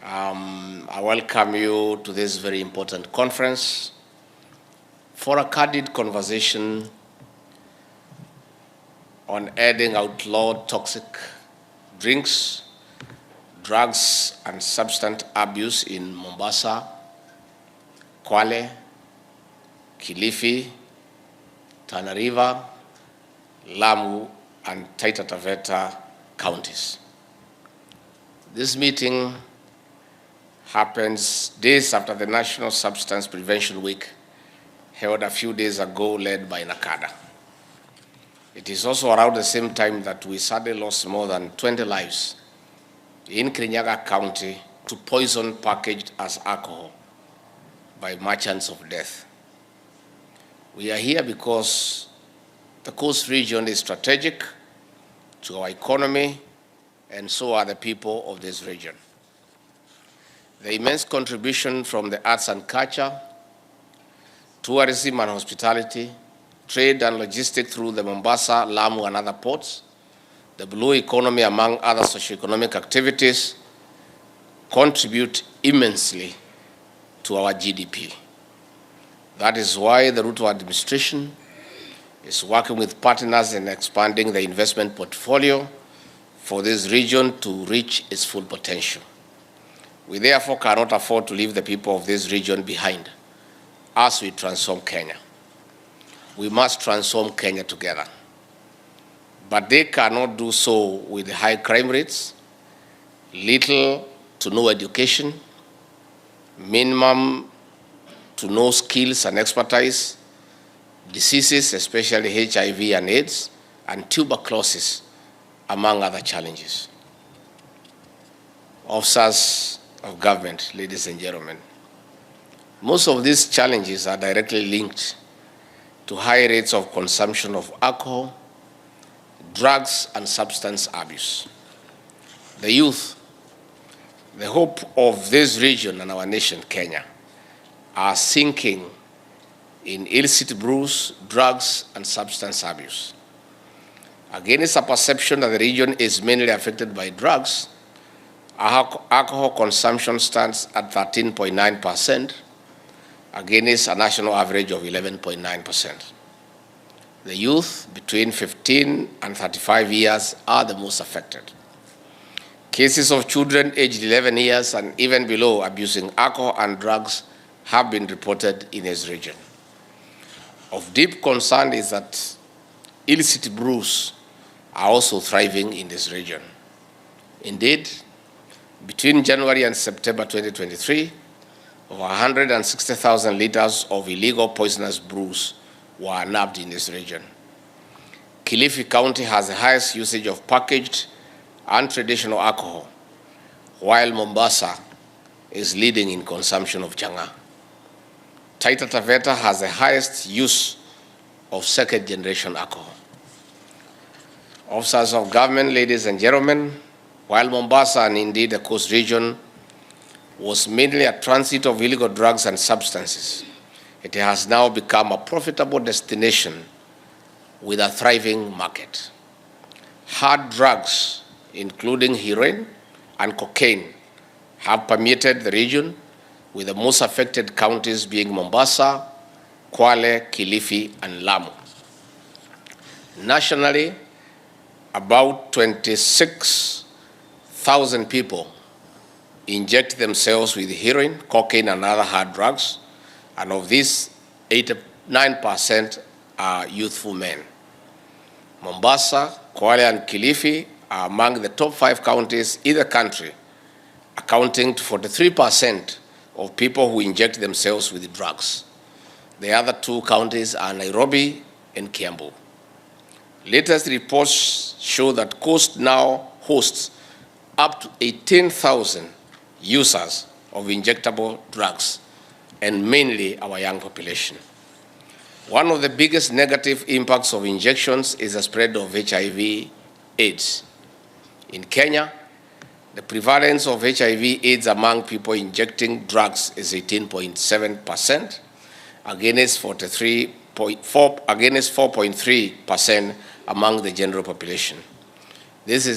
I welcome you to this very important conference for a candid conversation on ending outlawed toxic drinks, drugs, and substance abuse in Mombasa, Kwale, Kilifi, Tana River, Lamu, and Taita Taveta counties. This meeting happens days after the National Substance Prevention Week held a few days ago, led by NACADA. It is also around the same time that we sadly lost more than 20 lives in Kirinyaga County to poison packaged as alcohol by merchants of death. We are here because the coast region is strategic to our economy, and so are the people of this region. The immense contribution from the arts and culture, tourism and hospitality, trade and logistics through the Mombasa, Lamu, and other ports, the blue economy, among other socioeconomic activities, contribute immensely to our GDP. That is why the Ruto administration is working with partners in expanding the investment portfolio for this region to reach its full potential. We therefore cannot afford to leave the people of this region behind as we transform Kenya. We must transform Kenya together. But they cannot do so with high crime rates, little to no education, minimum to no skills and expertise, diseases, especially HIV and AIDS, and tuberculosis, among other challenges. Officers of government, ladies and gentlemen, most of these challenges are directly linked to high rates of consumption of alcohol, drugs, and substance abuse. The youth, the hope of this region and our nation, Kenya, are sinking in illicit brews, drugs, and substance abuse. Against a perception that the region is mainly affected by drugs, alcohol consumption stands at 13.9%, against a national average of 11.9%. The youth between 15 and 35 years are the most affected. Cases of children aged 11 years and even below abusing alcohol and drugs have been reported in this region. Of deep concern is that illicit brews are also thriving in this region. Indeed, between January and September 2023, over 160,000 liters of illegal poisonous brews were nabbed in this region. Kilifi County has the highest usage of packaged and traditional alcohol, while Mombasa is leading in consumption of changa. Taita Taveta has the highest use of second-generation alcohol. Officers of government, ladies and gentlemen, while Mombasa and indeed the coast region was mainly a transit of illegal drugs and substances, it has now become a profitable destination with a thriving market. Hard drugs, including heroin and cocaine, have permeated the region, with the most affected counties being Mombasa, Kwale, Kilifi, and Lamu. Nationally, about 26,000 people inject themselves with heroin, cocaine, and other hard drugs, and of these, 89% are youthful men. Mombasa, Kwale, and Kilifi are among the top 5 counties in the country, accounting for 43% of people who inject themselves with drugs. The other 2 counties are Nairobi and Kiambu. Latest reports show that Coast now hosts up to 18,000 users of injectable drugs, and mainly our young population. One of the biggest negative impacts of injections is the spread of HIV/AIDS. In Kenya, the prevalence of HIV/AIDS among people injecting drugs is 18.7%, against 4.3% among the general population. This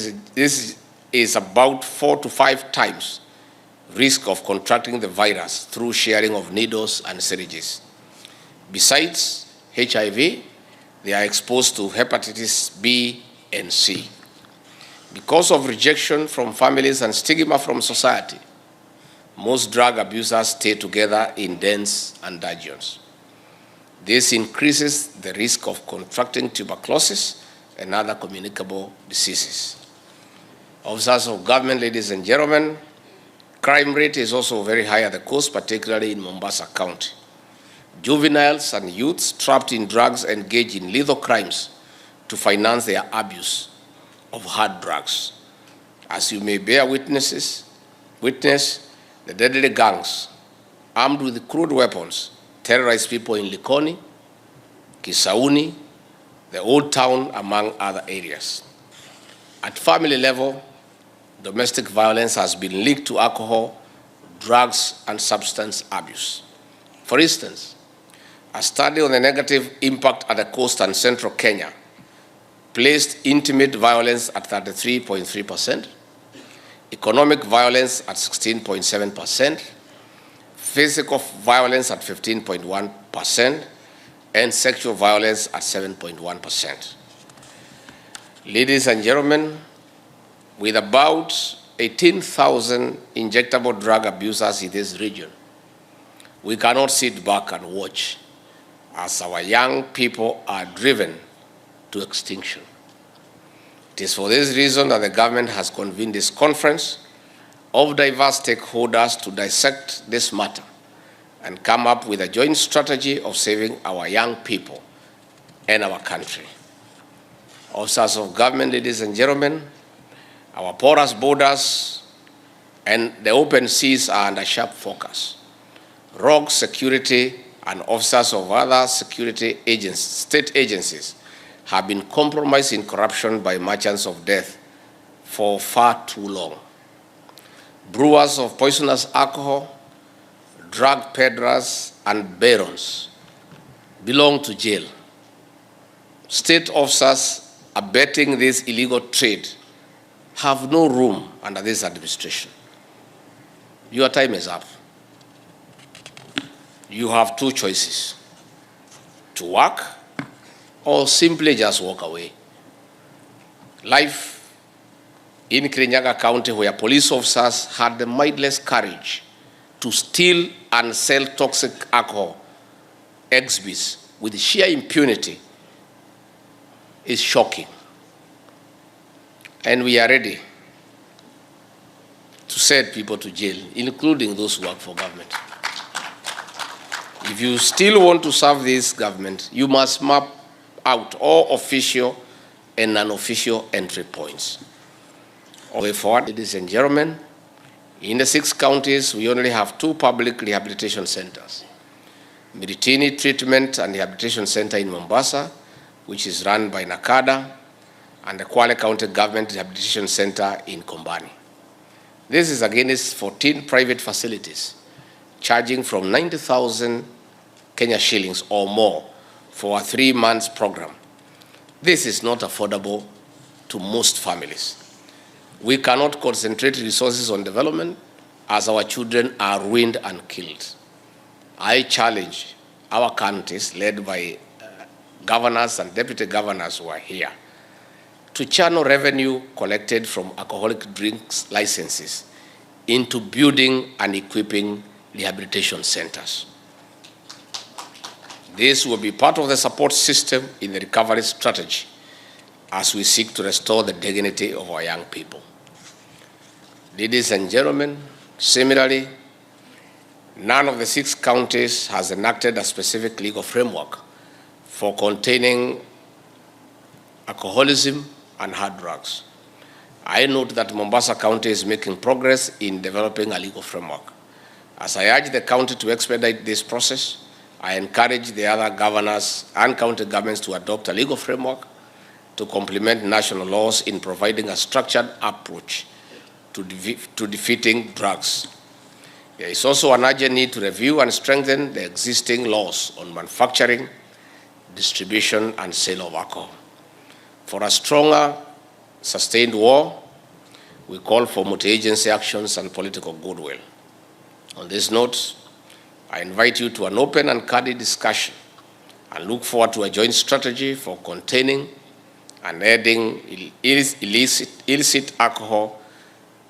is about 4 to 5 times risk of contracting the virus through sharing of needles and syringes. Besides HIV, they are exposed to hepatitis B and C. Because of rejection from families and stigma from society, most drug abusers stay together in dens and dungeons. This increases the risk of contracting tuberculosis and other communicable diseases. Officers of government, ladies and gentlemen, crime rate is also very high at the coast, particularly in Mombasa County. Juveniles and youths trapped in drugs engage in lethal crimes to finance their abuse of hard drugs. As you may bear witness, the deadly gangs, armed with crude weapons, terrorize people in Likoni, Kisauni, the Old Town, among other areas. At family level, domestic violence has been linked to alcohol, drugs, and substance abuse. For instance, a study on the negative impact at the coast and central Kenya placed intimate violence at 33.3%, economic violence at 16.7%, physical violence at 15.1%, and sexual violence at 7.1%. Ladies and gentlemen, with about 18,000 injectable drug abusers in this region, we cannot sit back and watch as our young people are driven to extinction. It is for this reason that the government has convened this conference of diverse stakeholders to dissect this matter and come up with a joint strategy of saving our young people and our country. Officers of government, ladies and gentlemen, our porous borders and the open seas are under sharp focus. Rogue security and officers of other security agencies, state agencies, have been compromised in corruption by merchants of death for far too long. Brewers of poisonous alcohol, drug peddlers, and barons belong to jail. State officers abetting this illegal trade have no room under this administration. Your time is up. You have two choices: to work or simply just walk away. Life in Kirinyaga County, where police officers had the mindless courage to steal and sell toxic alcohol exhibits with sheer impunity, is shocking. And we are ready to send people to jail, including those who work for government. If you still want to serve this government, you must map out all official and unofficial entry points. Way forward, ladies and gentlemen, in the 6 counties, we only have 2 public rehabilitation centers. Miritini Treatment and Rehabilitation Center in Mombasa, which is run by NACADA, and the Kwale County Government Rehabilitation Center in Kombani. This is against 14 private facilities, charging from 90,000 Kenya shillings or more for a 3-month program. This is not affordable to most families. We cannot concentrate resources on development as our children are ruined and killed. I challenge our counties, led by governors and deputy governors who are here, to channel revenue collected from alcoholic drinks licenses into building and equipping rehabilitation centers. This will be part of the support system in the recovery strategy as we seek to restore the dignity of our young people. Ladies and gentlemen, similarly, none of the 6 counties has enacted a specific legal framework for containing alcoholism and hard drugs. I note that Mombasa County is making progress in developing a legal framework. As I urge the county to expedite this process, I encourage the other governors and county governments to adopt a legal framework to complement national laws in providing a structured approach to defeating drugs. There is also an urgent need to review and strengthen the existing laws on manufacturing, distribution, and sale of alcohol. For a stronger, sustained war, we call for multi-agency actions and political goodwill. On this note, I invite you to an open and candid discussion and look forward to a joint strategy for containing and ending illicit alcohol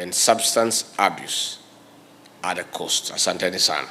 and substance abuse at a cost. Asanteni sana.